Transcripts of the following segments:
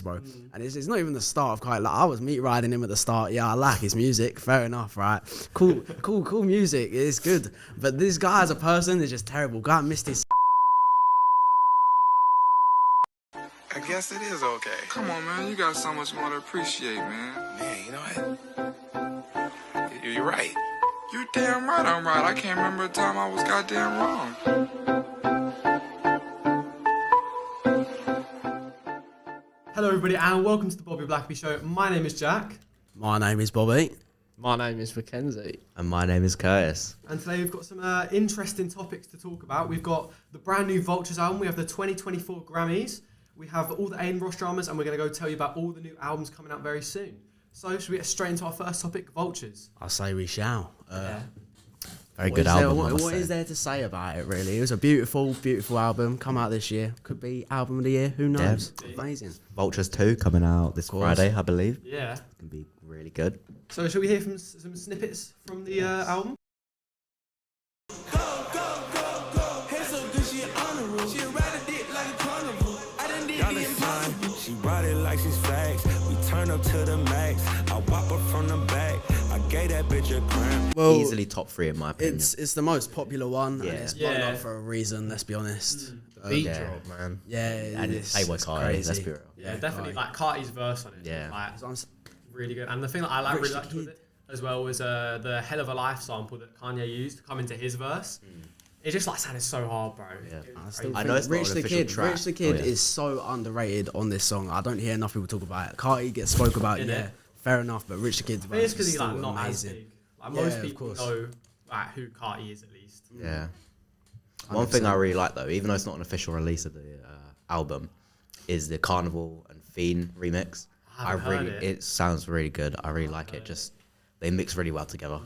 bro. And it's not even the start of Kanye. Like, I was meat riding him at the start. Yeah, I like his music. Fair enough, right? Cool music. It's good. But this guy as a person is just terrible. Guy missed his. I guess it is okay. Come on, man. You got so much more to appreciate, man. Man, you know what? You're right. You damn right I'm right. I can't remember a time I was goddamn wrong. Hello everybody and welcome to the Bobby Blackabee Show. My name is Jack. My name is Bobby. My name is Mackenzie. And my name is Curtis. And today we've got some interesting topics to talk about. We've got the brand new Vultures album. We have the 2024 Grammys. We have all the A&R dramas, and we're going to go tell you about all the new albums coming out very soon. So should we get straight into our first topic, Vultures? I say we shall. Very good album. What is there to say about it, really? It was a beautiful album. Come out this year. Could be album of the year. Who knows? Amazing. Vultures 2 coming out this Friday, I believe. Yeah. It's going to be really good. So should we hear from some snippets from the album? She ride it like she's facts. We turn up to the max. I whop her from the back. I gave that bitch a cramp. Well, easily top 3 in my opinion. It's the most popular one, and it's blown Yeah. up for a reason. Let's be honest. The beat drop, man. Yeah, and it's Playboy Carti, crazy. let's be real. Yeah, definitely. Like Carti's verse on it. Yeah. Like, really good. And the thing that I really liked with it as well was the Hell of a Life sample that Kanye used to come into his verse. It just like sounded so hard, bro. Yeah. I know it's not Rich an the official Kid. track. Rich the Kid Oh, yeah. is so underrated on this song. I don't hear enough people talk about it. Carti gets spoke about, Innit? fair enough. But Rich the Kid's I think it's verse because is he's like still not as amazing. big. Like Yeah, most of people course. know like who Carti is at least. Yeah. One thing I really like though, even though it's not an official release of the album, is the Carnival and Fiend remix. I haven't heard it. It sounds really good. I really like it. Just they mix really well together.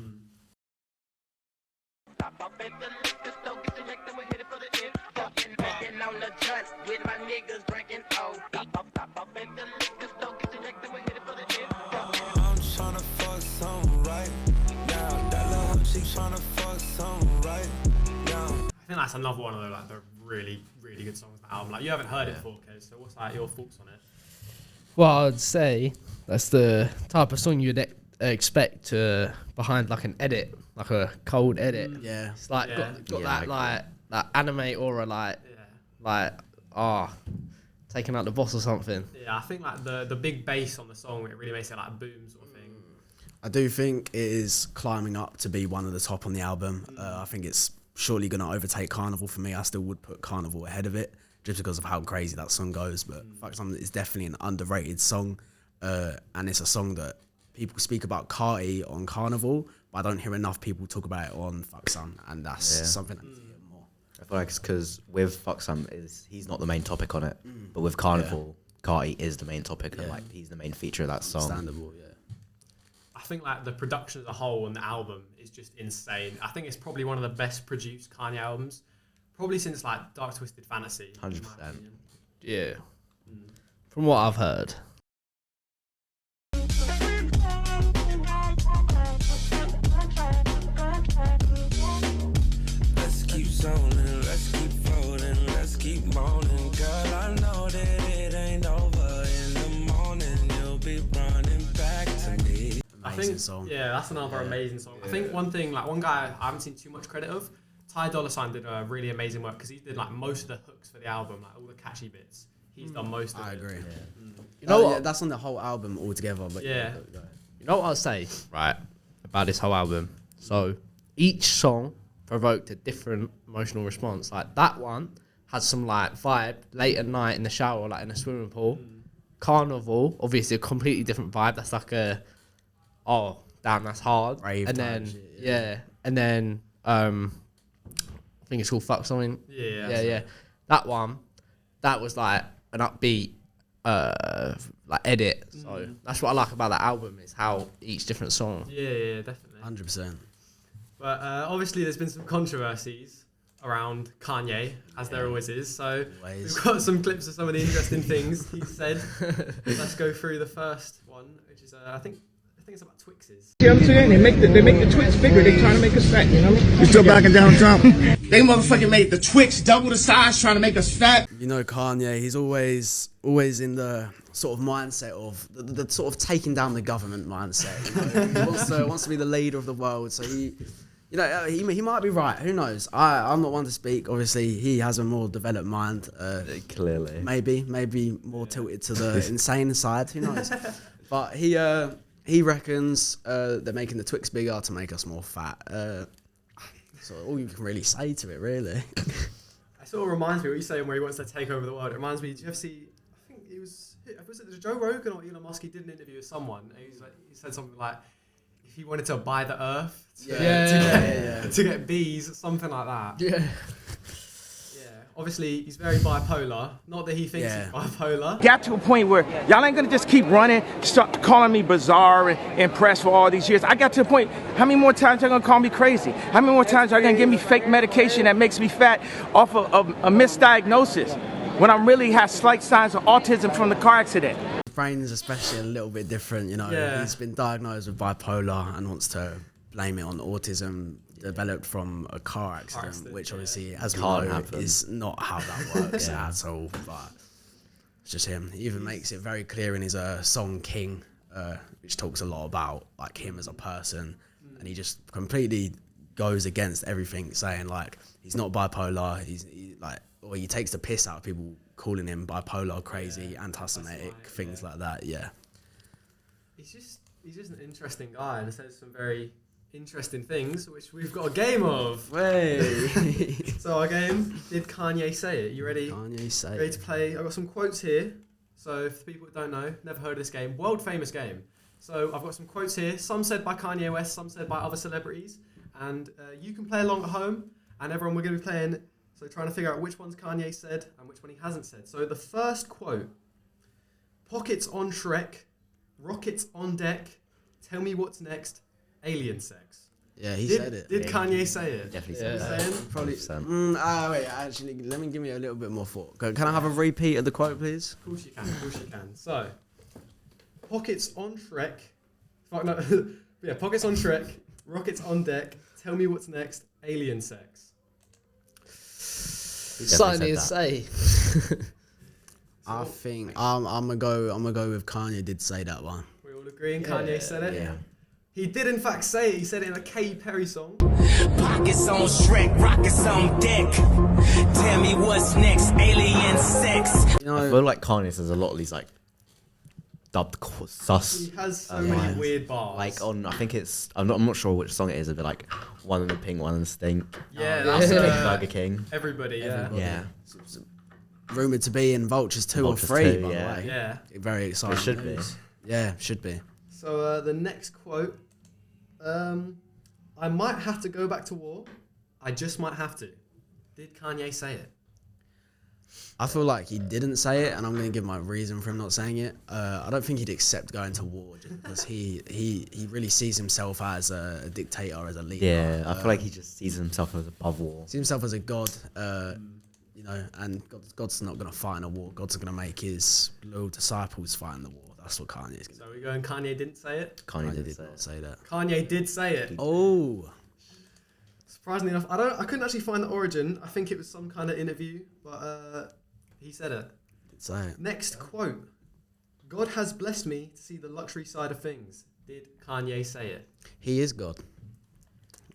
I'm tryna fuck something right now. That little hoe, she tryna fuck something right now. I think that's another one of the really good songs on the album. Like you haven't heard it before, Kez. So what's like your thoughts on it? Well, I'd say that's the type of song you'd expect behind like an edit, like a cold edit. Yeah. It's like Yeah. got Yeah, that like anime aura, taking out the boss or something. Yeah, I think like the big bass on the song, it really makes it like boom sort of thing. I do think it is climbing up to be one of the top on the album. I think it's surely going to overtake Carnival for me. I still would put Carnival ahead of it just because of how crazy that song goes. But Fuck Something is definitely an underrated song. And it's a song that people speak about Carti on Carnival, but I don't hear enough people talk about it on Fuck Some. And that's something I need to hear more. I feel like it's because with Fuck Some, he's not the main topic on it, but with Carnival, Carti is the main topic and like he's the main feature of that song. Understandable, yeah. I think like the production as a whole on the album is just insane. I think it's probably one of the best produced Kanye albums, probably since like Dark Twisted Fantasy. 100%. in my opinion. Yeah. From what I've heard. Let's keep zoning, let's keep floating, let's keep moaning. Girl, I know that it ain't over. In the morning, you'll be running back to me. I Amazing think, song. yeah, that's another amazing song. I think one thing, like one guy I haven't seen too much credit of, Ty Dolla $ign did a really amazing work because he did like most of the hooks for the album, like all the catchy bits. He's done most of it. I agree. You know what? Yeah, that's on the whole album altogether. But Yeah. You know what I'll say, right, about this whole album? So each song provoked a different emotional response. Like that one had some like vibe late at night in the shower, like in a swimming pool. Carnival, obviously a completely different vibe. That's like a, oh damn, that's hard. Rave and type then shit, yeah, and then I think it's called Fuck Something. Yeah. That one, that was like an upbeat like edit. So that's what I like about that album is how each different song. Yeah, definitely. 100%. But obviously there's been some controversies around Kanye, as there always is. So Always. we've got some clips of some of the interesting things he said. Let's go through the first one, which is I think think it's about Twixes. You know what I'm saying? They make the Twix bigger. They trying to make us fat. You know what I mean? You still backing down Trump? They motherfucking made the Twix double the size, trying to make us fat. You know, Kanye, he's always in the sort of mindset of the sort of taking down the government mindset. You know? He wants to be the leader of the world. So he might be right. Who knows? I'm not one to speak. Obviously, he has a more developed mind. Clearly. Maybe more tilted to the insane side. Who knows? But he reckons they're making the Twix bigger to make us more fat. So all you can really say to it, really. It sort of reminds me what you're saying where he wants to take over the world. It reminds me, did you ever see, I think was it Joe Rogan or Elon Musk? He did an interview with someone. And he said something like, if he wanted to buy the earth to get bees, something like that. Yeah. Obviously, he's very bipolar. Not that he thinks he's bipolar. Got to a point where y'all ain't gonna just keep running, start calling me bizarre and press for all these years. I got to a point, how many more times y'all gonna call me crazy? How many more times y'all gonna give me fake medication that makes me fat off of a misdiagnosis when I really have slight signs of autism from the car accident? His brain is especially a little bit different, you know. Yeah. He's been diagnosed with bipolar and wants to blame it on autism developed from a car accident, which obviously, as we know, is not how that works at all. But it's just him. He even makes it very clear in his song King, which talks a lot about like him as a person, and he just completely goes against everything, saying like he's not bipolar. Or he takes the piss out of people calling him bipolar, crazy, anti-Semitic, things like that. Yeah. He's just an interesting guy and says some very interesting things, which we've got a game of. Way. So our game, did Kanye say it? You ready? Kanye say Ready to play? I've got some quotes here. So for people who don't know, never heard of this game, world famous game. So I've got some quotes here. Some said by Kanye West, some said by other celebrities, and you can play along at home. And everyone, we're going to be playing. So trying to figure out which ones Kanye said and which one he hasn't said. So the first quote: "Pockets on Shrek, rockets on deck. Tell me what's next. Alien sex." Yeah, he said it. Did Kanye say it? Definitely said that. Probably. Wait, actually, let me give me a little bit more thought. Can I have a repeat of the quote, please? Of course you can. Of course you can. So, pockets on Shrek. Fuck no. Yeah, pockets on Shrek, rockets on deck. Tell me what's next. Alien sex. Something to say. I think I'm gonna go with Kanye. Did say that one. We all agreeing Kanye said it. Yeah. He did in fact say it. He said it in a Katy Perry song. Pockets on Shrek, rockets on deck. Tell me what's next, alien sex. You know, I feel like Kanye says a lot of these like dubbed sus. He has so many weird bars. Like on, I think it's I'm not sure which song it is. But like one in the pink, one in the stink. Yeah, that's Burger King. Everybody. Yeah. rumored to be in Vultures 2 or 3, by the way. Yeah. Very exciting. It should be. Yeah, should be. So the next quote, I might have to go back to war. I just might have to. Did Kanye say it? I feel like he didn't say it, and I'm going to give my reason for him not saying it. I don't think he'd accept going to war just because he really sees himself as a dictator, as a leader. Yeah, I feel like he just sees himself as above war. Sees himself as a god, you know, and God's not going to fight in a war. God's going to make his loyal disciples fight in the war. That's what Kanye is going to do. So we're going Kanye didn't say it? Kanye did not say that. Kanye did say it. Oh. Surprisingly enough, I couldn't actually find the origin. I think it was some kind of interview, but he said it. Did say it. Next quote. God has blessed me to see the luxury side of things. Did Kanye say it? He is God.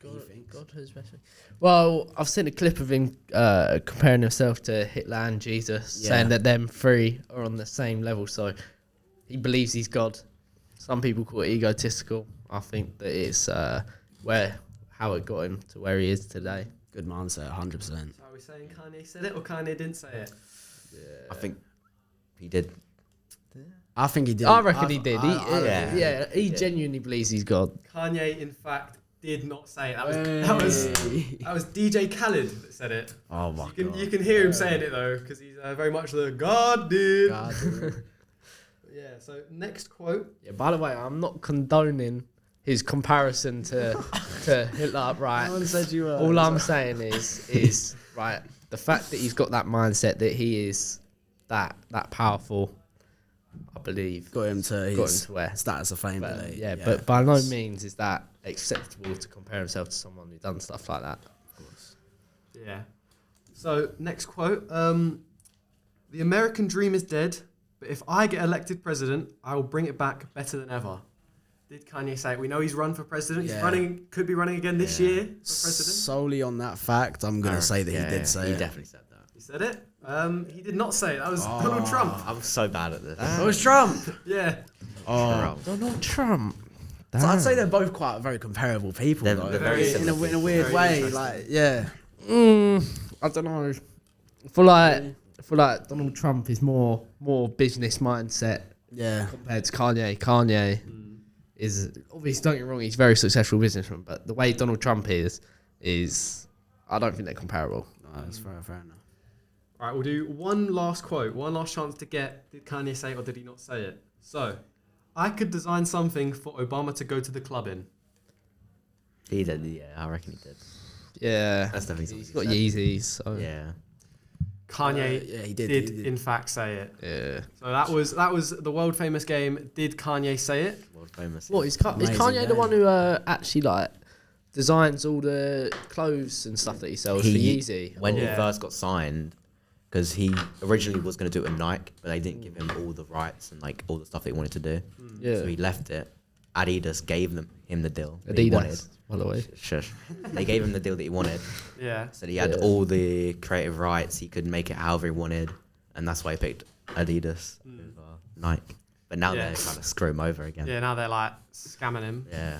God has blessed me. Well, I've seen a clip of him comparing himself to Hitler and Jesus, saying that them three are on the same level. So he believes he's God. Some people call it egotistical. I think that it's how it got him to where he is today. Good mindset, 100%. So are we saying Kanye said it or Kanye didn't say it? Yeah. I think he did. I think he did. I reckon he did. He genuinely believes he's God. Kanye, in fact, did not say it. That was DJ Khaled that said it. Oh my God. You can hear him saying it though, because he's very much the God did. Yeah. So next quote. Yeah. By the way, I'm not condoning his comparison to Hitler, right? No one said you were. All I'm saying is right, the fact that he's got that mindset that he is that powerful, I believe, got him to where. status of fame But, today. yeah, but by no means is that acceptable to compare himself to someone who's done stuff like that. Of course. Yeah. So next quote: "The American dream is dead, but if I get elected president, I will bring it back better than ever." Did Kanye say it? We know he's run for president. Yeah. He's running, could be running again this year for president. Solely on that fact, I'm gonna say that he did say he it. definitely said that. He said it. He did not say it. That was Donald Trump. I'm so bad at this. It was Trump. Yeah. Donald Trump. So I'd say they're both quite very comparable people, They're though. very in a similar weird Very way. interesting. Like, yeah. I don't know. I feel like Donald Trump is more business mindset Yeah. compared to Kanye. Kanye is obviously, don't get me wrong, he's a very successful businessman, but the way Donald Trump is I don't think they're comparable. No, that's fair enough. All right, we'll do one last quote, one last chance to get, did Kanye say it or did he not say it? So, I could design something for Obama to go to the club in. He did, yeah, I reckon he did. Yeah, That's definitely he's something got he Yeezys. So. Yeah. Kanye yeah, he did, did. in fact say it. Yeah. So that was the world famous game. Did Kanye say it? World famous. What is Amazing Kanye the game. one who actually like designs all the clothes and stuff that he sells for Yeezy? When he Yeah. first got signed, because he originally was going to do it with Nike, but they didn't give him all the rights and like all the stuff that he wanted to do. Yeah. So he left it. Adidas gave him the deal that he wanted. Adidas, by the way. Shush. They gave him the deal that he wanted. Yeah. So he had all the creative rights. He could make it however he wanted, and that's why he picked Adidas over Nike. But now Yeah. they're trying to screw him over again. Yeah, now they're like scamming him. Yeah.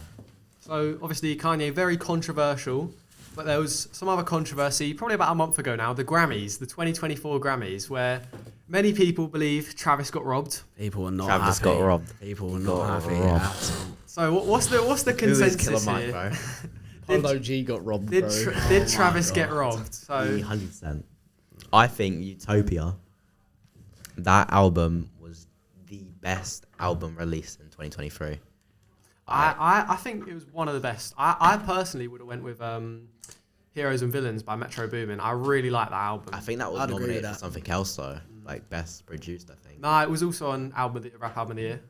So obviously Kanye, very controversial, but there was some other controversy probably about a month ago now, the Grammys, the 2024 Grammys, where many people believe Travis got robbed. People are not Travis happy. got robbed. People are He not got happy robbed. at all. So what's the Who is consensus Killer Mike, here? bro? Polo G got robbed, Did, bro. did Travis get robbed? So 100%. I think Utopia, that album was the best album released in 2023. I think it was one of the best. I personally would have went with Heroes and Villains by Metro Boomin. I really like that album. I think that was I'd agree with nominated for that. something else though, like best produced. I think. No, it was also on rap album of the year.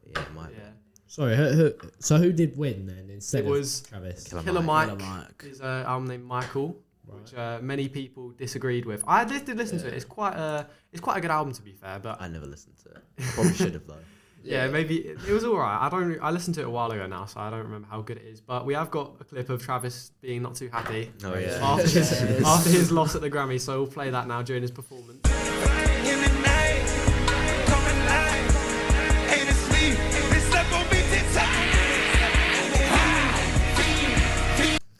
Yeah, it might. Yeah. Sorry, who did win then instead It was of Travis? Killer Mike, Killer Mike. is an album named Michael, which many people disagreed with. I did listen to it. It's quite a good album to be fair, but I never listened to it. Probably should have though. yeah, maybe it was alright. I listened to it a while ago now, so I don't remember how good it is. But we have got a clip of Travis being not too happy Oh yeah. after his loss at the Grammy. So we'll play that now during his performance. In the night, coming live, ain't asleep, it's up on me this time.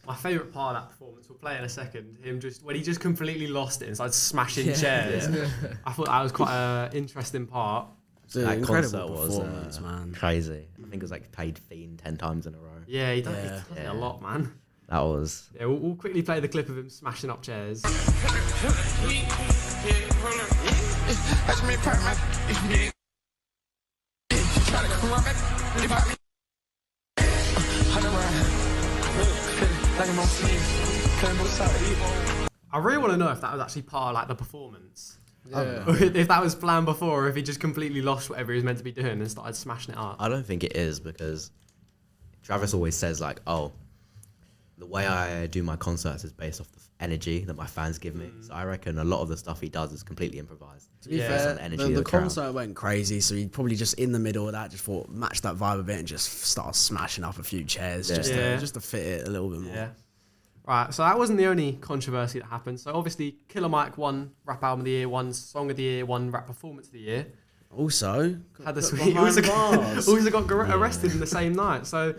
My favourite part of that performance, we'll play it in a second. Him just when he just completely lost it and started smashing chairs. I thought that was quite an interesting part. Dude, That incredible concert was performance, man. crazy. I think it was like played Fiend 10 times in a row. Yeah, he does, Yeah. he does it a lot, man. That was. Yeah, we'll quickly play the clip of him smashing up chairs. I really want to know if that was actually part of like the performance. Yeah. Or if that was planned before, or if he just completely lost whatever he was meant to be doing and started smashing it up. I don't think it is because Travis always says like, "Oh, the way I do my concerts is based off the energy that my fans give me." So I reckon a lot of the stuff he does is completely improvised. To be Yeah. fair, Based on energy the of the crowd. concert went crazy, so he probably just in the middle of that just thought match that vibe a bit and just start smashing up a few chairs Yeah. just Yeah. to fit it a little bit more. Yeah. Right, so that wasn't the only controversy that happened. So obviously, Killer Mike won Rap Album of the Year, won Song of the Year, won Rap Performance of the Year. Also, Had the put sweet. He behind also bars. also got arrested in the same night. So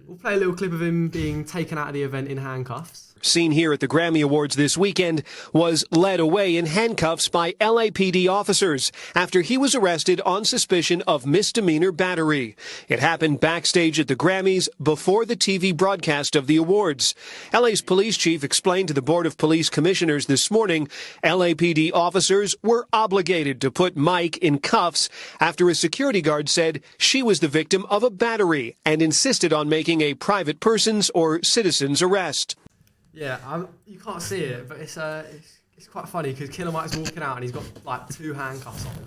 we'll play a little clip of him being taken out of the event in handcuffs. Seen here at the Grammy Awards this weekend was led away in handcuffs by LAPD officers after he was arrested on suspicion of misdemeanor battery. It happened backstage at the Grammys before the TV broadcast of the awards. LA's police chief explained to the Board of Police Commissioners this morning LAPD officers were obligated to put Mike in cuffs after a security guard said she was the victim of a battery and insisted on making a private person's or citizen's arrest. Yeah, you can't see it, but it's quite funny because Killer Mike's walking out and he's got like two handcuffs on him.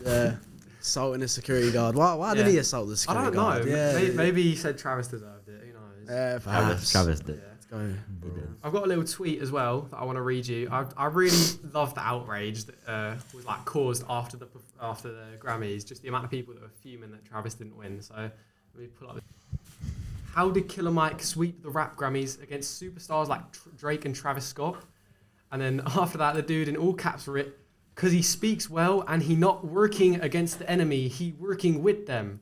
Yeah. Assaulting a security guard. Why did he assault the I security don't guard? know. Yeah. Maybe he said Travis deserved it. Who knows? Perhaps. Travis did. Let's go. I've got a little tweet as well that I want to read you. I really love the outrage that was like caused after the Grammys. Just the amount of people that were fuming that Travis didn't win. So let me pull up. How did Killer Mike sweep the rap Grammys against superstars like Drake and Travis Scott? And then after that, the dude in all caps writ, because he speaks well and he not working against the enemy, he working with them.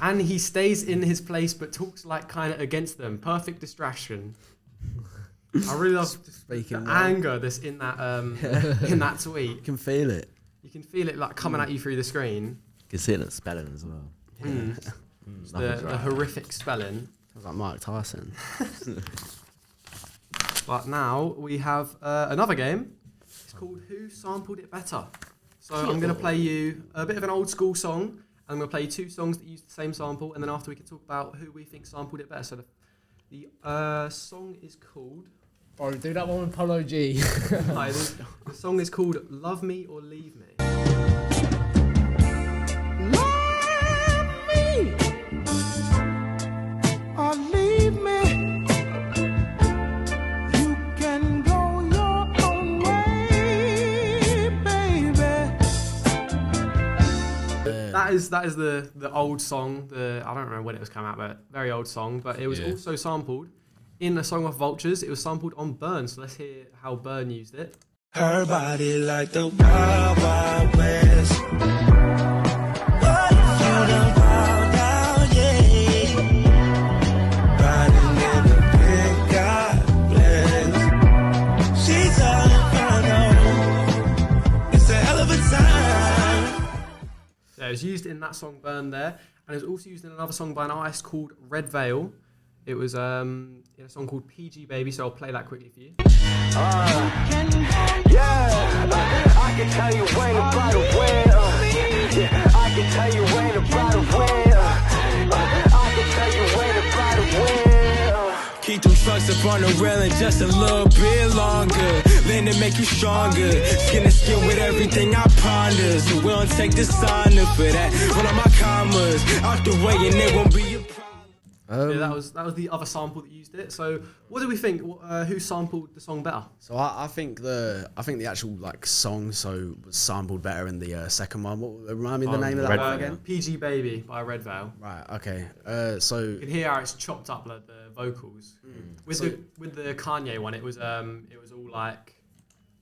And he stays in his place but talks like kind of against them. Perfect distraction. I really love the anger that's in that in that tweet. You can feel it. You can feel it like coming at you through the screen. You can see it in the spelling as well. The horrific spelling. Sounds like Mike Tyson. But now we have another game. It's called Who Sampled It Better? So I'm going to play you a bit of an old school song. And I'm going to play you 2 songs that use the same sample. And then after we can talk about who we think sampled it better. So the song is called... Bro, do that one with Polo G. Hi, the song is called Love Me or Leave Me. That is the old song. I don't remember when it was coming out, but very old song. But it was also sampled in a song of Vultures. It was sampled on Burn. So let's hear how Burn used it. Her body like the Wild Wild West. What if you done wild out, yeah? Riding in the big God bless. She's all inferno. It's a hell of a time. Yeah, it was used in that song Burn there. And it was also used in another song by an artist called Red Veil. It was in a song called PG Baby, so I'll play that quickly for you. I can tell you when about a well. I can tell you when about a well. I can tell you when about a well. Keep them trucks up on the railing just a little bit longer. Lean to make you stronger. Skin to skin with everything I ponder. So we don't take dishonor for that. One of my commas out the way and it won't be a problem. Yeah, that was the other sample that used it. So, what do we think? Who sampled the song better? So I think the actual like song was sampled better in the second one. Remind me the name of that one again? PG Baby by Red Veil. Right. Okay. So you can hear how it's chopped up like the vocals. With the Kanye one, it was all like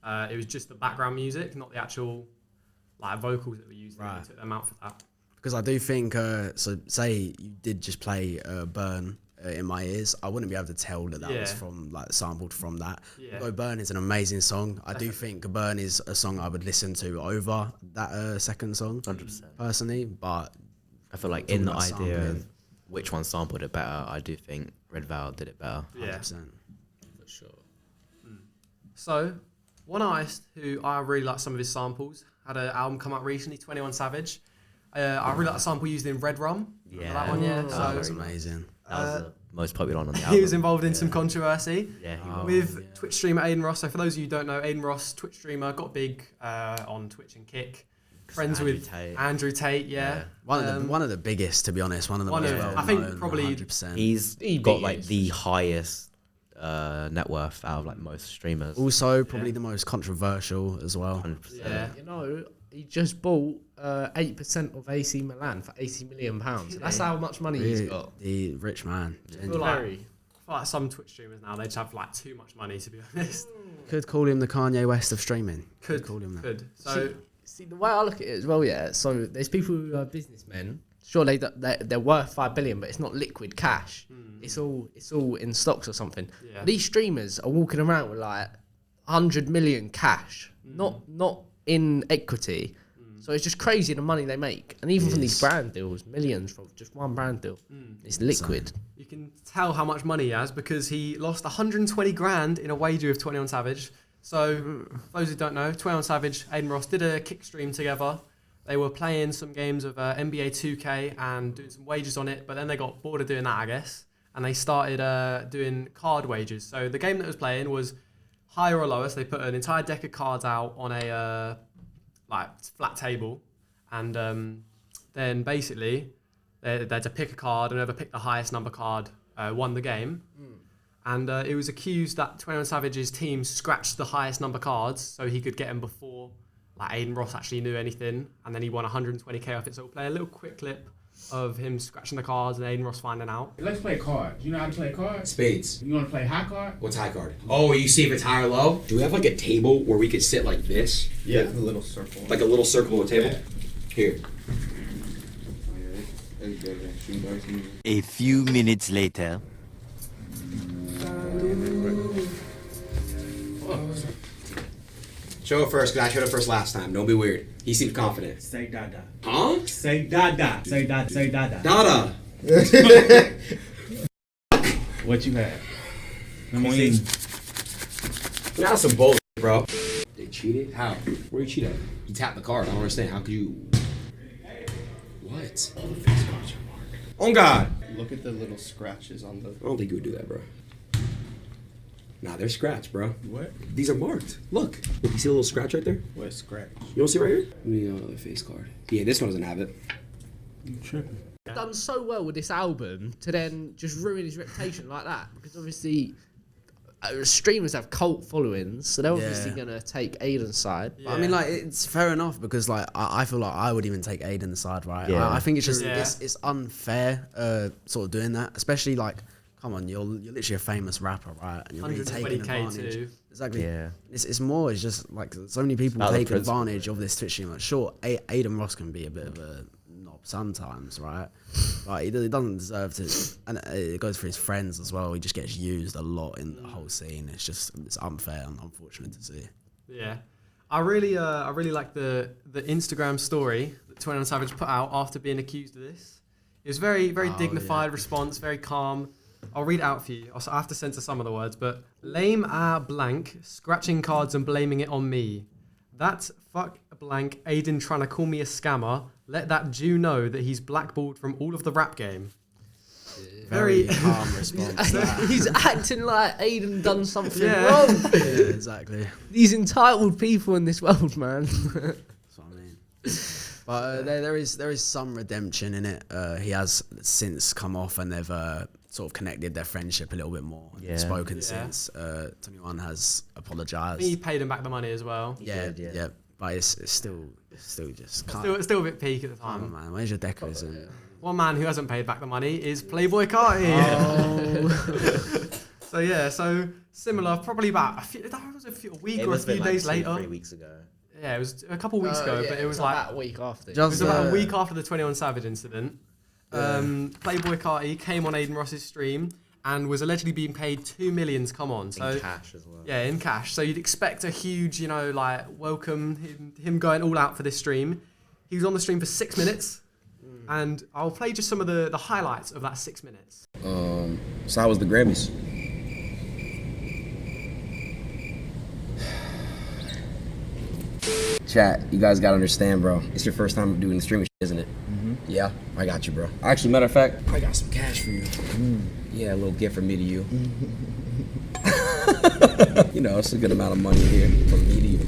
it was just the background music, not the actual like vocals that were used. Right. They took them out for that. Because I do think, so say you did just play Burn in my ears, I wouldn't be able to tell that was from sampled from that. Yeah. Although Burn is an amazing song, I do think Burn is a song I would listen to over that second song, 100% personally. But I feel like in the idea of which one sampled it better, I do think Red Veil did it better. 100%. For sure. So one artist who I really like some of his samples had an album come out recently, 21 Savage. I really like the sample used in Red Rum. Yeah, that one, yeah. That was amazing. That was the most popular one on the album. He was involved in some controversy with yeah. Twitch streamer Aiden Ross. So for those of you who don't know, Aiden Ross, Twitch streamer, got big on Twitch and Kick. Friends with Andrew Tate, yeah. One of the biggest, to be honest. One of the most well-known, I think probably 100%. He's got like the highest net worth out of like most streamers. Also, probably the most controversial as well. 100%. Yeah. You know, he just bought 8% of AC Milan for £80 million. That's how much money he's got. The rich man. I feel like some Twitch streamers now, they just have like too much money, to be honest. Could call him the Kanye West of streaming. Could call him that. Could. So see the way I look at it as well, yeah. So there's people who are businessmen. Sure, they're worth $5 billion, but it's not liquid cash. It's all in stocks or something. Yeah. These streamers are walking around with like 100 million cash, not in equity. So it's just crazy the money they make, and even from these brand deals, millions from just one brand deal. It's liquid. You can tell how much money he has because he lost 120 grand in a wager with 21 Savage. So for those who don't know, 21 Savage, Aiden Ross did a kick stream together. They were playing some games of NBA 2K and doing some wagers on it, but then they got bored of doing that, I guess, and they started doing card wagers. So the game that was playing was higher or lower. So they put an entire deck of cards out on a flat table, and then basically they had to pick a card, and whoever picked the highest number card won the game. And it was accused that 21 Savage's team scratched the highest number cards so he could get them before like Aiden Ross actually knew anything, and then he won 120k off it. So we'll play a little quick clip of him scratching the cards and Aiden Ross finding out. Let's play cards. You know how to play cards? Spades. You want to play high card? What's high card? Oh, you see if it's high or low? Do we have like a table where we could sit like this? Yeah, a little circle. Like a little circle of a table? Yeah. Here. A few minutes later. Show it first, because I showed it first last time. Don't be weird. He seems confident. Say dada. Huh? Say dada. Say dada. Say dada. Dada. What you have? Queen. That's some bullshit, bro. They cheated? How? Where you cheat at? You tapped the card. I don't understand. How could you... What? All the face cards are marked. On God! Look at the little scratches on the... I don't think you would do that, bro. Nah, they're scratched, bro. What? These are marked. Look. Look, you see a little scratch right there? What scratch? You don't see right here? Let me another face card. Yeah, this one doesn't have it. You tripping. Done so well with this album to then just ruin his reputation like that, because obviously streamers have cult followings, so they're obviously gonna take Aiden's side. Yeah. I mean, like, it's fair enough, because like I feel like I would even take Aiden's side, right? Yeah. I think it's just it's unfair, sort of doing that, especially like, come on, you're literally a famous rapper, right? And you're really taking advantage. Too. Exactly. Yeah. It's more. It's just like so many people About the take principle. advantage of this Twitch streamer. Sure, Aiden Ross can be a bit of a knob sometimes, right? Like he doesn't deserve to, and it goes for his friends as well. He just gets used a lot in the whole scene. It's unfair and unfortunate to see. Yeah, I really like the Instagram story that 21 Savage put out after being accused of this. It was very dignified response, very calm. I'll read it out for you. I have to censor some of the words, but lame blank, scratching cards and blaming it on me. That's fuck blank, Aiden trying to call me a scammer. Let that Jew know that he's blackballed from all of the rap game. Very calm response. He's acting like Aiden done something Yeah. wrong. Yeah, exactly. These entitled people in this world, man. That's what I mean. But there is some redemption in it. He has since come off, and they've sort of connected their friendship a little bit more. Yeah. Spoken since. 21 has I apologized. think he paid him back the money as well. Yeah, did, yeah. But it's still just can't. It's still a bit peak at the time. Come on, man. Where's your decalism? One man who hasn't paid back the money is Playboy Carti. Oh. so similar, probably about a week or a few days later. 3 weeks ago. Yeah, it was a couple of weeks ago, but it was like that week after. it was about a week after the 21 Savage incident. Playboy Carti came on Aiden Ross's stream and was allegedly being paid 2 million to come on. So In cash as well. yeah, in cash. So you'd expect a huge, like welcome him going all out for this stream. He was on the stream for 6 minutes, and I'll play just some of the highlights of that 6 minutes. So how was the Grammys? Chat, you guys gotta understand, bro. It's your first time doing the streaming, isn't it? Yeah, I got you, bro. Actually, matter of fact, I got some cash for you. Yeah, a little gift from me to you. You know, it's a good amount of money here from me to you.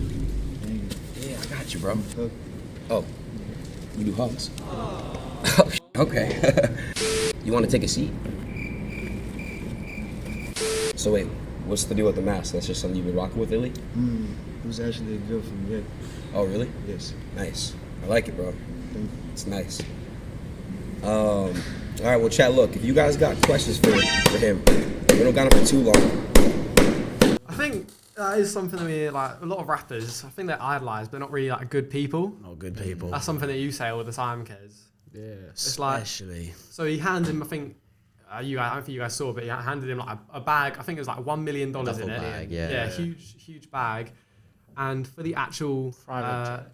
Yeah, I got you, bro. Oh, you do hugs? Oh, okay. You want to take a seat? So wait, what's the deal with the mask? That's just something you've been rocking with lately? It was actually a gift from me. Oh, really? Yes. Nice. I like it, bro. It's nice. All right, well, chat, look, if you guys got questions for him, we don't got him for too long. I think that is something that we, like, a lot of rappers, I think they're idolized, but not really, like, good people. Not good people. That's something that you say all the time, Kez. Yeah. It's like, Especially. so he handed him, I think, I don't think you guys saw, but he handed him like a bag. I think it was like $1 million in it. Bag, yeah. Huge bag. And for the actual Private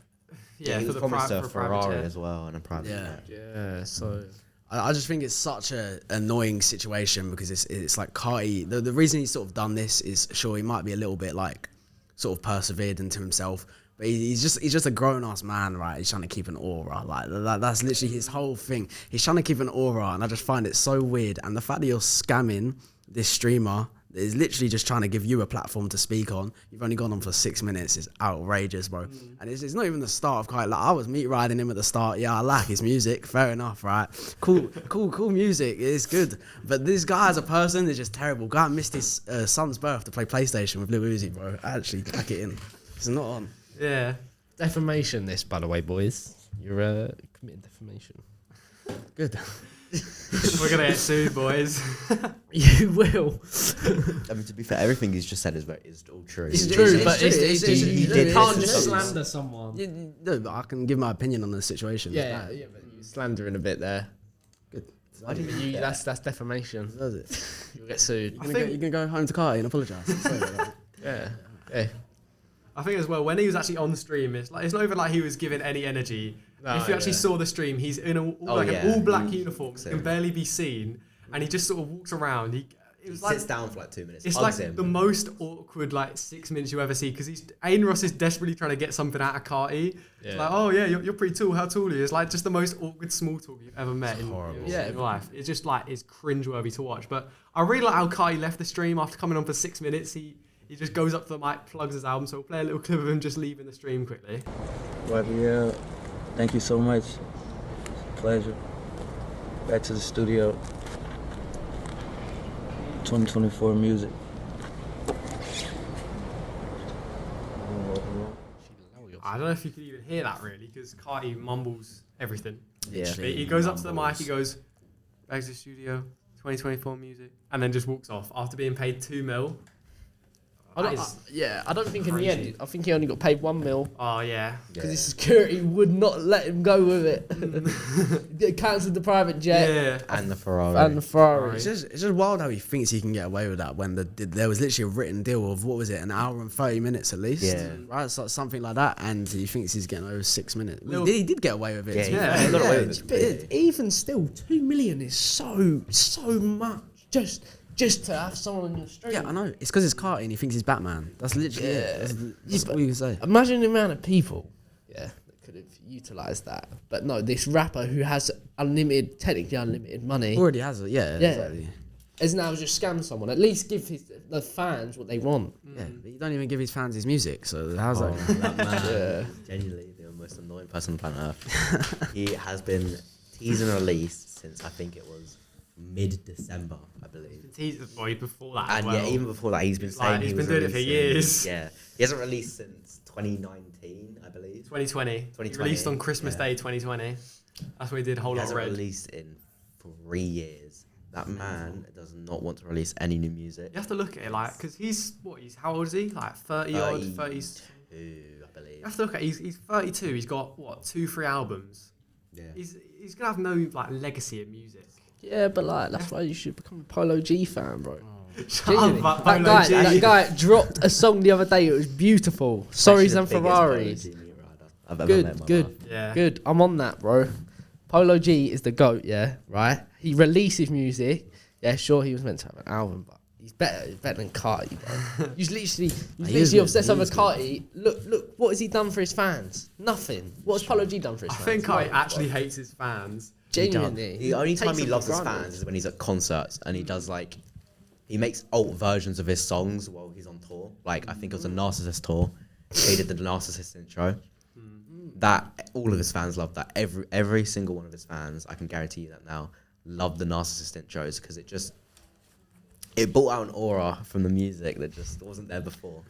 He for was the promised a private Ferrari jet. as well and a private jet. Yeah, so I just think it's such a annoying situation, because it's like Carti. The reason he's sort of done this is, sure, he might be a little bit like sort of persevered into himself, but he's just a grown ass man, right? He's trying to keep an aura, like that's literally his whole thing. He's trying to keep an aura, and I just find it so weird. And the fact that you're scamming this streamer is literally just trying to give you a platform to speak on. You've only gone on for 6 minutes. It's outrageous, bro. And it's not even the start of Kai. Like, I was meat riding him at the start. Yeah, I like his music. Fair enough, right? Cool music. It's good. But this guy as a person is just terrible. Guy missed his son's birth to play PlayStation with Lil Uzi, bro. Actually, pack it in. It's not on. Yeah. Defamation, this, by the way, boys. You're committing defamation. Good. We're gonna get sued, boys. You will. I mean, to be fair, everything he's just said is all true. It's true, but you can't just it's- slander someone. No, but I can give my opinion on the situation. Yeah, but you're slandering a bit there. Good. That's defamation. Does it? You'll get sued. You're gonna go home to Carti and apologise. Yeah. Okay. I think as well, when he was actually on stream, it's not even like he was giving any energy. No, if you actually yeah. saw the stream, he's in an all black uniform, can barely be seen, and he just sort of walks around. He sits down for like 2 minutes. It's hugs like him. the most awkward 6 minutes you ever see, because Aiden Ross is desperately trying to get something out of Carti. It's like, oh yeah, you're pretty tall. How tall are you? It's like just the most awkward small talk you've ever met in your life. It's just it's cringeworthy to watch. But I really like how Carti left the stream after coming on for 6 minutes. He just goes up to the mic, plugs his album. So we'll play a little clip of him just leaving the stream quickly. Well, yeah, thank you so much. Pleasure. Back to the studio. 2024 music. I don't know if you could even hear that really, because Carti mumbles everything. Yeah. He goes up to the mic, he goes, back to the studio, 2024 music, and then just walks off after being paid $2 million. I don't think in the end. I think he only got paid $1 million. Oh yeah. Because his security would not let him go with it. They cancelled the private jet. And the Ferrari. It's just wild how he thinks he can get away with that when there was literally a written deal of, what was it, an hour and 30 minutes at least? Yeah. Right, so something like that, and he thinks he's getting over 6 minutes. He did get away with it. Yeah, he got away with it. But even still, $2 million is so much. Just to have someone on your street. Yeah, I know. It's because it's Carti and he thinks he's Batman. That's literally it. That's all you can say. Imagine the amount of people, that could have utilised that. But no, this rapper who has technically unlimited money. Already has it, yeah. Exactly. Has now just scammed someone. At least give the fans what they want. Yeah, but you don't even give his fans his music, so how's that? That man, genuinely the most annoying person on planet Earth. He has been teasing a release since I think it was mid-December, I believe. Before that, and yeah, even before that, he's been saying he's been doing it for years. Yeah, he hasn't released since 2019, I believe. 2020. He released on Christmas Day 2020. That's where he did a whole lot of Red. He hasn't released in 3 years. That man does not want to release any new music. You have to look at it because he's how old is he? 30 odd, 30s. I believe. You have to look at he's 32. He's got 2-3 albums. Yeah. He's gonna have no legacy in music. Yeah, but that's why you should become a Polo G fan, bro. Shut up, that guy dropped a song the other day. It was beautiful. Sorries and Ferraris. Good. I'm on that, bro. Polo G is the GOAT, yeah, right? He releases music. Yeah, sure, he was meant to have an album, but he's better than Carti, bro. He's literally obsessed over Carti. Look, what has he done for his fans? Nothing. What has Polo G done for his fans? I think Carti actually hates his fans. Genuinely. The only time he loves his fans is when he's at concerts and he does he makes alt versions of his songs while he's on tour. I think it was a Narcissist tour. He did the Narcissist intro. That all of his fans love that. Every single one of his fans, I can guarantee you that now, love the Narcissist intros because it brought out an aura from the music that just wasn't there before.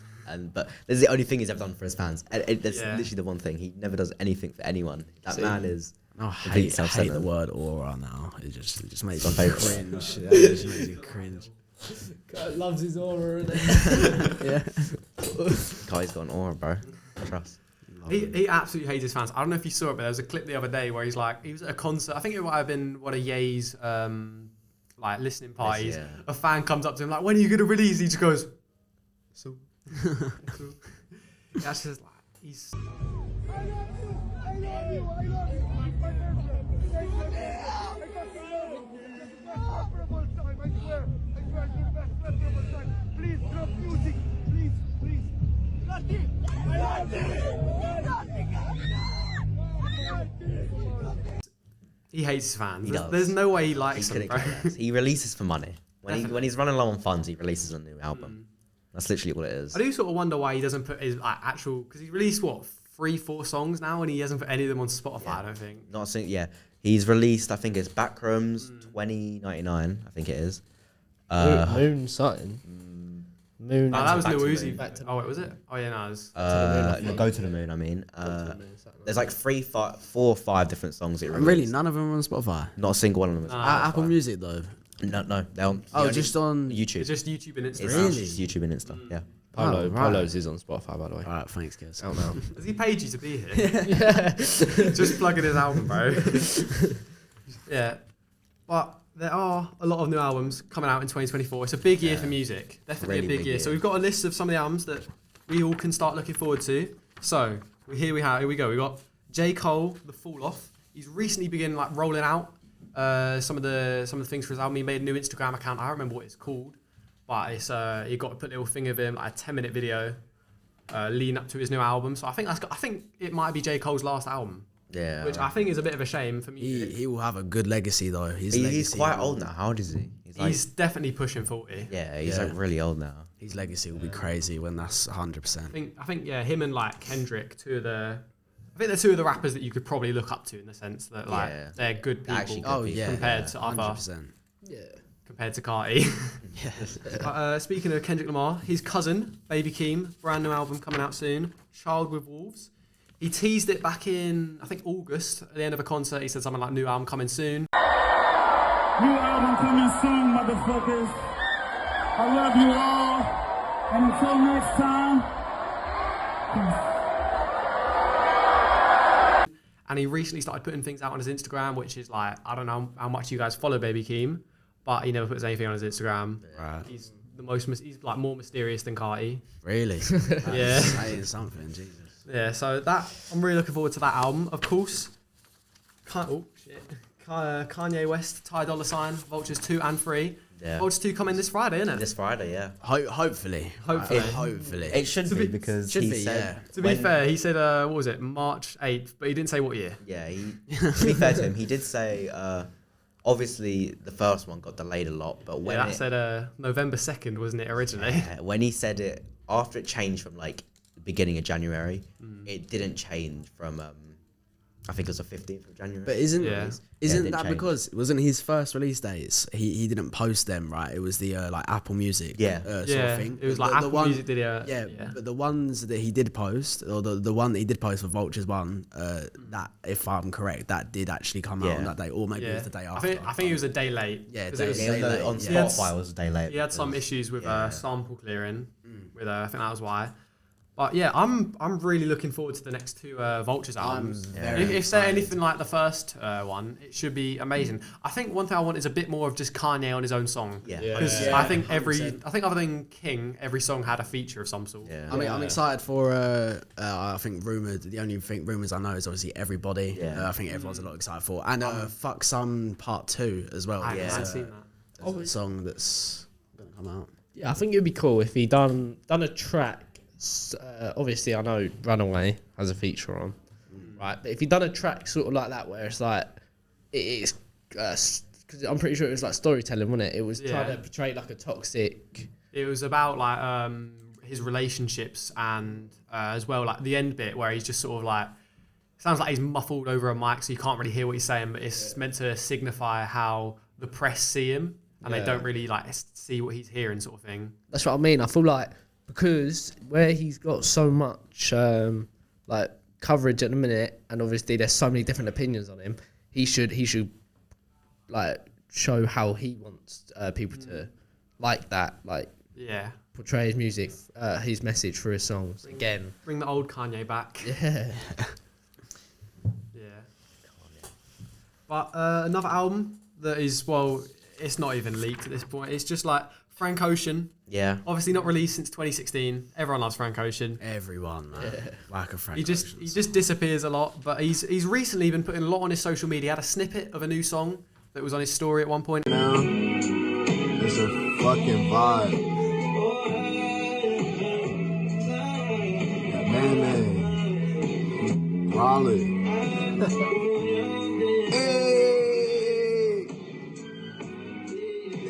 But this is the only thing he's ever done for his fans. That's literally the one thing. He never does anything for anyone. That man is. I hate the word aura now. It just makes me cringe. It just makes me cringe. God loves his aura, innit? Yeah. Kai's got an aura, bro. Trust. He absolutely hates his fans. I don't know if you saw it, but there was a clip the other day where he was at a concert. I think it might have been one of Ye's listening parties. Yeah. A fan comes up to him when are you gonna release? He just goes, so. That's just he's. Please drop music, please. He hates his fans. He does. There's no way he likes them, bro. He releases for money. When he's running low on funds, he releases a new album. That's literally what it is. I do sort of wonder why he doesn't put his actual, because he's released 3-4 songs now, and he hasn't put any of them on Spotify. I don't think. Not a single. Yeah, he's released. I think it's Backrooms 2099. I think it is. Moon something. Moon. No, that was Back Lil to the Uzi. Moon. Oh, wait, was it? Oh yeah, no, it was. Go to the Moon. I mean, there's like 4 or 5 different songs. That Really, none of them are on Spotify. Not a single one of them. Is on Apple Spotify. Music though. No, they're on. Just on YouTube. It's just YouTube and Instagram. Really? It's YouTube and Insta. Yeah. Polo's is on Spotify, by the way. All right, thanks, guys. Out now. Has he paid you to be here? Just plugging his album, bro. Yeah. But there are a lot of new albums coming out in 2024. It's a big year for music. Definitely Really a big big year. year. So we've got a list of some of the albums that we all can start looking forward to. So here we go. We got J. Cole, The Fall Off. He's recently begun rolling out some of the things for his album. He made a new Instagram account. I don't remember what it's called, but it's he got to put a little thing of him, like a 10-minute video, leading up to his new album. So I think it might be J. Cole's last album. Yeah. Which I think is a bit of a shame for me. He will have a good legacy though. He's quite old now. How old is he? He's definitely pushing 40. Yeah, he's like really old now. His legacy will be crazy when that's 100%. I think yeah, him and like Kendrick, they're two of the rappers that you could probably look up to in the sense that they're good people. Actually good people. Compared to other. 100%. Yeah. Compared to Carti. Yes. Speaking of Kendrick Lamar, his cousin, Baby Keem, brand new album coming out soon, Child with Wolves. He teased it back in, I think, August, at the end of a concert. He said something like, new album coming soon. New album coming soon, motherfuckers. I love you all. And until next time, peace. And he recently started putting things out on his Instagram, which is like, I don't know how much you guys follow Baby Keem, but he never puts anything on his Instagram. Right. He's he's like more mysterious than Carti. Really? Yeah. Saying something, Jesus. Yeah, so I'm really looking forward to that album. Of course, Kanye West, Ty Dolla $ign, Vultures 2 and 3. Yeah. Vultures 2 coming this Friday, isn't it? This Friday, yeah. Hopefully. Hopefully. It should be because he said. To be fair, he said what was it, March 8th, but he didn't say what year. Yeah, to be fair to him, he did say. Obviously, the first one got delayed a lot, but when that said November 2nd, wasn't it originally? Yeah, when he said it after it changed from like the beginning of January, it didn't change from I think it was the 15th of January. But isn't that that because it wasn't his first release dates? He didn't post them, right? It was the like Apple Music sort of thing. It was like Apple Music did it. Yeah, but the ones that he did post, or the one that he did post for Vultures 1, that, if I'm correct, that did actually come out on that day, or maybe it was the day after. I think it was a day late. Yeah, on Spotify it was a day late. He had some issues with sample clearing, with I think that was why. But yeah, I'm really looking forward to the next 2 Vultures albums. If they're anything like the first one, it should be amazing. I think one thing I want is a bit more of just Kanye on his own song. Because I think other than King, every song had a feature of some sort. I mean, I'm excited for. I think rumored. The only rumors I know is obviously Everybody. I think everyone's a lot excited for, and Fuck Some Part 2 as well. I haven't seen that. There's a song that's gonna come out. Yeah, I think it'd be cool if he done a track. Obviously, I know Runaway has a feature on, right? But if he done a track sort of like that, where it's like it's because I'm pretty sure it was like storytelling, wasn't it? It was trying to portray like a toxic. It was about like his relationships and as well like the end bit where he's just sort of like sounds like he's muffled over a mic, so you can't really hear what he's saying. But it's meant to signify how the press see him and they don't really like see what he's hearing, sort of thing. That's what I mean. I feel like. Because where he's got so much like coverage at the minute, and obviously there's so many different opinions on him, he should like show how he wants people to like that, like portray his music, his message through his songs again. Bring the old Kanye back. Yeah. Yeah. But another album that is it's not even leaked at this point. It's just like Frank Ocean. Yeah. Obviously not released since 2016. Everyone loves Frank Ocean. Everyone, man. Like a Frank He just disappears a lot, but he's recently been putting a lot on his social media. He had a snippet of a new song that was on his story at one point. Now, it's a fucking vibe. Man, Raleigh. Hey.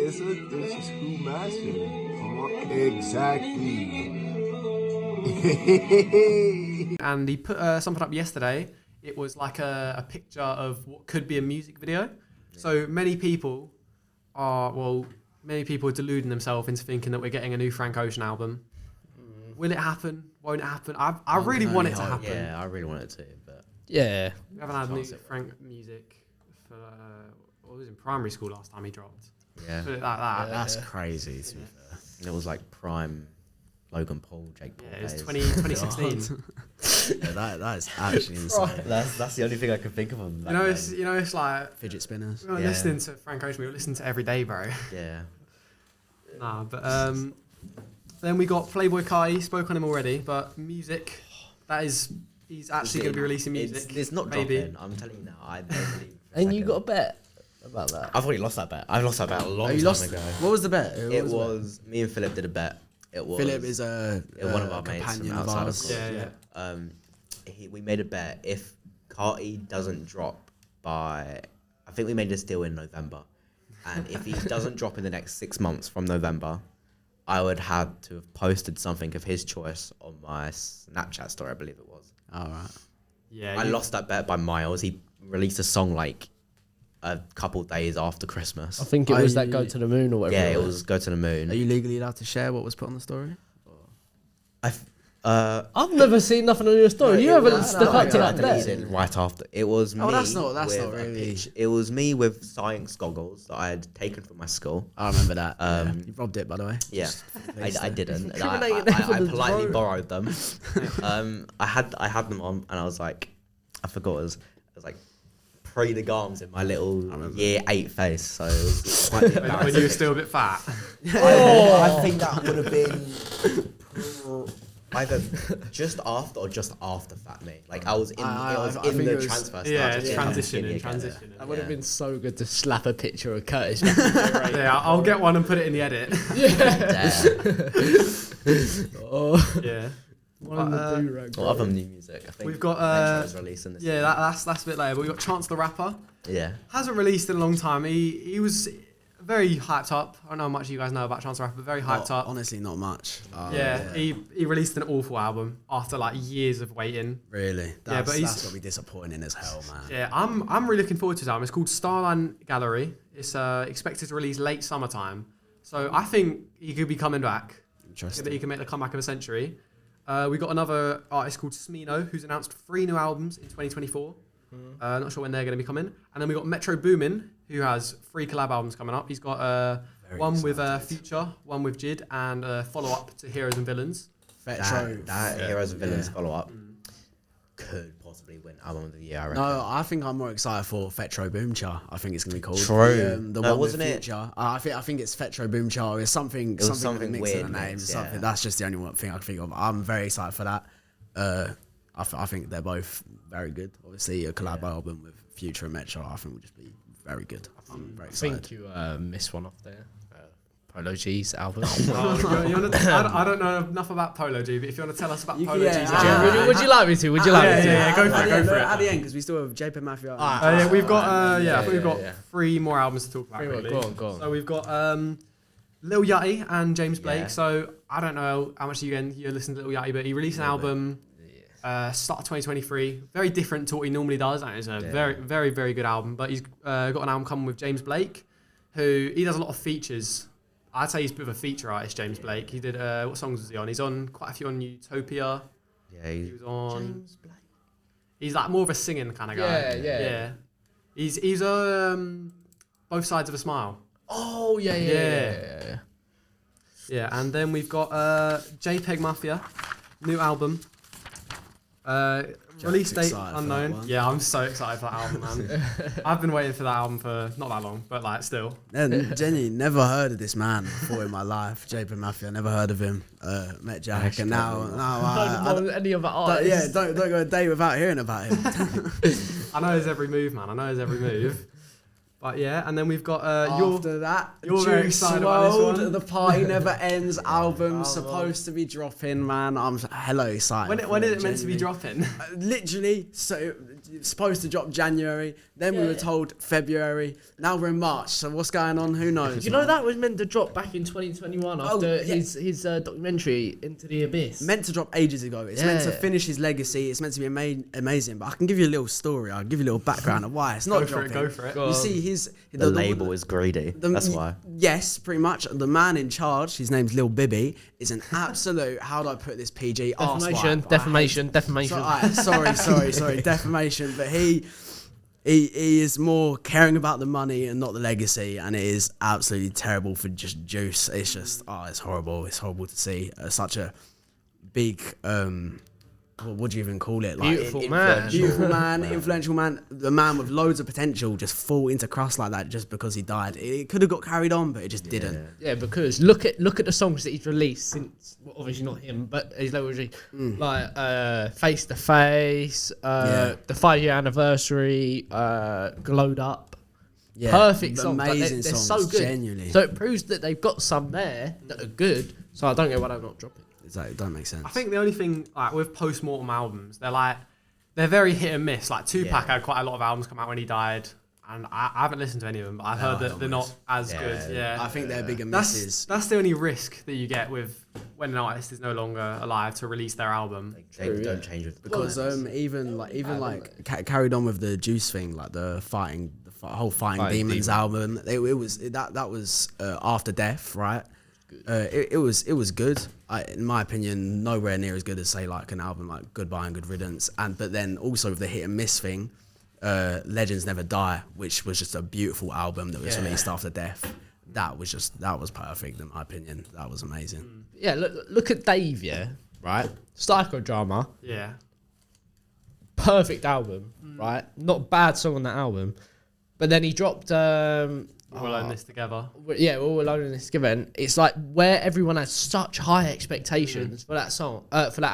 It's It's who mastered. Come on. Exactly. And he put something up yesterday. It was like a picture of what could be a music video. So many people are deluding themselves into thinking that we're getting a new Frank Ocean album. Will it happen? Won't it happen? I really want it to happen. Yeah, I really want it to, but yeah, we haven't had new Frank music for. Well, it was in primary school last time he dropped. Yeah, put it like that. That's crazy. To be fair, and it was like prime Logan Paul, Jake Paul. Yeah, it was 2016. Yeah, that is actually insane. That's the only thing I can think of him. It's like fidget spinners. We were listening to Frank Ocean. We were listening to Every Day, bro. Yeah. Nah, but then we got Playboy Kai. Spoke on him already, but music. He's actually going to be releasing music. It's not maybe. dropping. I'm telling you now. I don't believe. And you got a bet about that? I've already lost that bet. I lost that bet a long time ago. What was the bet? It was me and Philip did a bet. It was Philip is one of our mates from outside of college. Yeah. We made a bet if Carti doesn't drop by, I think we made this deal in November, and if he doesn't drop in the next 6 months from November, I would have to have posted something of his choice on my Snapchat story, I believe it was. All right. Yeah. I lost that bet by miles. He released a song like a couple days after Christmas. I think it was that Go to the Moon or whatever. Yeah, it was Go to the Moon. Are you legally allowed to share what was put on the story? I've never seen nothing on your story. You haven't stuck up to that bet. Right after it was me. That's not really. It was me with science goggles that I had taken from my school. I remember that. You robbed it, by the way. Yeah, I didn't. And I Incriminating politely borrowed them. I had them on, and I was like, I forgot it was like pre the garms in my little year 8 face. So it was quite embarrassing. When you were still a bit fat. I think that would have been either just after or just after Fat Me. Like I was in, the transfer. Yeah, transitioning. That would have been so good to slap a picture of Curtis. Yeah, I'll get one and put it in the edit. Yeah. Well, other new music, I think we've got Metro's releasing this. Yeah, that's a bit later. But we've got Chance the Rapper. Yeah. Hasn't released in a long time. He was very hyped up. I don't know how much you guys know about Chance the Rapper, but very hyped up. Honestly, not much. He released an awful album after like years of waiting. Really? But that's gonna be disappointing as hell, man. Yeah, I'm really looking forward to his album. It's called Starline Gallery. It's expected to release late summertime. So I think he could be coming back. Interesting. That he can make the comeback of a century. We got another artist called Smino, who's announced 3 new albums in 2024. Not sure when they're going to be coming. And then we got Metro Boomin, who has 3 collab albums coming up. He's got one with Future, one with Jid, and a follow-up to Heroes and Villains. That Heroes and Villains follow-up could possibly win Album of the Year, I reckon. No, I think I'm more excited for Fetro Boomcha. I think it's going to be called. True. The one wasn't with Future. I think it's Fetro Boomcha. It's something mixed in the names. Something. That's just the only one thing I can think of. I'm very excited for that. I think they're both very good. Obviously, a collab album with Future and Metro, I think will just be very good. I'm very excited. I think you missed one off there. Polo G's album. I don't know enough about Polo G, but if you want to tell us about Polo G's album. Would you like me to? Would you like me to? Yeah, go for it. At the end, because we still have JP Mafia. We've got, I think we've got 3 more albums to talk about. Really. Go on. So we've got Lil Yachty and James Blake. Yeah. So I don't know how much you listen to Lil Yachty, but he released an album start of 2023. Very different to what he normally does, and it's a very, very, very good album. But he's got an album coming with James Blake, who he does a lot of features. I'd say he's a bit of a feature artist, James Blake. He did, what songs was he on? He's on quite a few on Utopia. Yeah, he was on. James Blake. He's like more of a singing kind of guy. Yeah. He's Both Sides of a Smile. Oh, yeah. Yeah, and then we've got JPEG Mafia, new album. Release date unknown. Yeah, I'm so excited for that album, man. I've been waiting for that album for not that long, but like still. And Jenny, never heard of this man before in my life. JP Mafia, never heard of him. Met Jack, and now I don't know any other artists. Don't go a day without hearing about him. I know his every move, man. I know his every move. But yeah, and then we've got after that, you're very excited about this one. The Party Never Ends album supposed to be dropping, man. I'm hella excited. When is it meant to be dropping? Literally, so supposed to drop January. Then we were told February. Now we're in March. So what's going on? Who knows? You know that was meant to drop back in 2021 after his documentary Into the Abyss. Meant to drop ages ago. It's meant to finish his legacy. It's meant to be amazing. But I can give you a little story. I'll give you a little background of why it's not dropping. Go for it. You see, the label is greedy. That's why. Yes, pretty much. The man in charge, his name's Lil Bibby, is an absolute. How do I put this? PG Defamation. Sorry, defamation. But he is more caring about the money and not the legacy, and it is absolutely terrible for just Juice. It's just it's horrible. It's horrible to see such a big what do you even call it? Like beautiful man, influential man, the man with loads of potential just fall into crust like that just because he died. It could have got carried on, but it just didn't. Yeah, because look at the songs that he's released since, well, obviously not him, but his level like Face to Face, the 5-year anniversary, Glowed Up. Yeah, perfect songs. Amazing they're songs, so good. Genuinely. So it proves that they've got some there that are good. So I don't get why they're not dropping. It don't make sense. I think the only thing like with post-mortem albums, they're very hit and miss. Like Tupac had quite a lot of albums come out when he died, and I haven't listened to any of them, but I've heard that they're not as good. Yeah, I think they're bigger misses. That's the only risk that you get with when an artist is no longer alive to release their album. Don't change it because even carried on with the Juice thing, like the whole Fighting Demons album. That was After Death, right? It was good. In my opinion, nowhere near as good as say like an album like Goodbye and Good Riddance. But then also with the hit and miss thing, Legends Never Die, which was just a beautiful album that was released after Death. That was perfect in my opinion. That was amazing. Yeah, look at Dave, right? Psychodrama. Yeah. Perfect album, right? Not bad song on that album. But then he dropped We're Alone in This Together. Yeah, We're All Alone in This Together. And it's like where everyone has such high expectations for that song, for that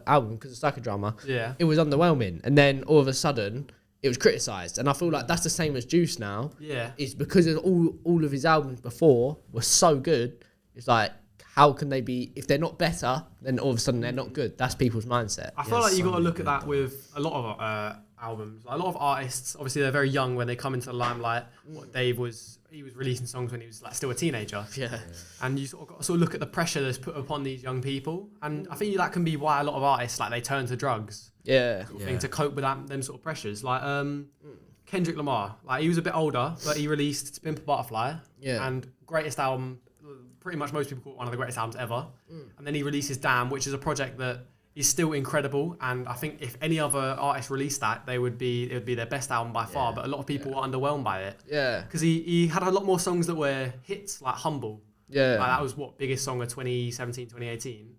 album, because of Psychodrama. Yeah. It was underwhelming. And then all of a sudden, it was criticised. And I feel like that's the same as Juice now. Yeah. It's because of all of his albums before were so good. It's like, how can they be, if they're not better, then all of a sudden they're not good. That's people's mindset. I feel like you got to look at that with a lot of albums. Like a lot of artists, obviously they're very young when they come into the limelight. What Dave was releasing songs when he was like still a teenager. Yeah. And you sort of got to look at the pressure that's put upon these young people. And I think that can be why a lot of artists, like they turn to drugs. Yeah. Sort of thing, to cope with them sort of pressures. Like Kendrick Lamar, like he was a bit older, but he released To Pimp a Butterfly. Yeah. And greatest album, pretty much most people call it one of the greatest albums ever. And then he releases Damn, which is a project that is still incredible. And I think if any other artist released that, it would be their best album by far. But a lot of people were underwhelmed by it. Yeah. Because he had a lot more songs that were hits, like Humble. Yeah. Like that was biggest song of 2017, 2018.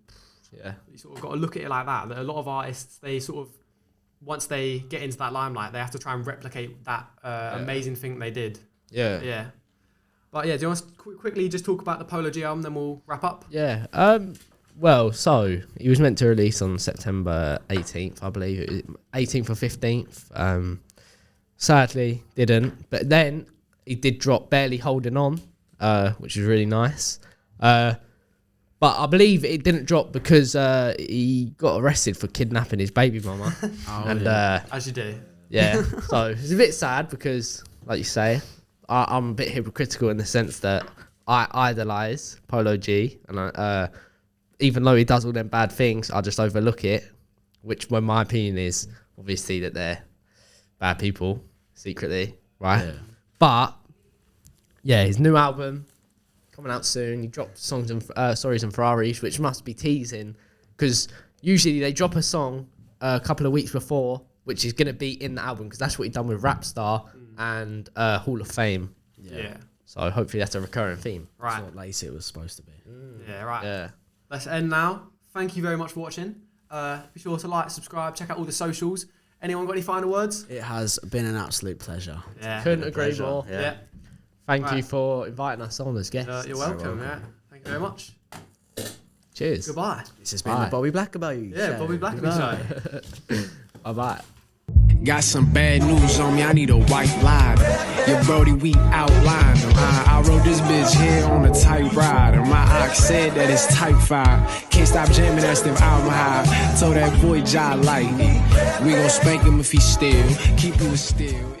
Yeah. You sort of got to look at it like that. That a lot of artists, they sort of, once they get into that limelight, they have to try and replicate that amazing thing they did. Yeah. Yeah. But yeah, do you want to quickly just talk about the Polo G album, then we'll wrap up? Yeah. Well, so he was meant to release on September 18th, I believe, 18th or 15th. Sadly, didn't. But then he did drop Barely Holding On, which was really nice. But I believe it didn't drop because he got arrested for kidnapping his baby mama. As you do. Yeah. So it's a bit sad because, like you say, I'm a bit hypocritical in the sense that I idolise Polo G, and even though he does all them bad things, I just overlook it, which, when my opinion is obviously that they're bad people secretly, right? Yeah. But yeah, his new album coming out soon. He dropped songs and Stories and Ferraris, which must be teasing because usually they drop a song a couple of weeks before, which is going to be in the album because that's what he done with Rapstar and Hall of Fame. Yeah. So hopefully that's a recurring theme. Right. That's what Lace it was supposed to be. Yeah, right. Yeah. Let's end now. Thank you very much for watching. Be sure to like, subscribe, check out all the socials. Anyone got any final words? It has been an absolute pleasure. Yeah. Couldn't agree more. Yeah. Thank you for inviting us on as guests. You're welcome. Yeah. Thank you very much. Cheers. Goodbye. This has been the Bobby Blackabee show. Bobby Blackabee show. Bye-bye. Got some bad news on me, I need a white line. Your Brody, we outlined him. I rode this bitch here on a tight ride, and my Rock said that it's type 5. Can't stop jamming that stiff album high. Told that boy Jai like, we gon' spank him if he steal. Keep him still.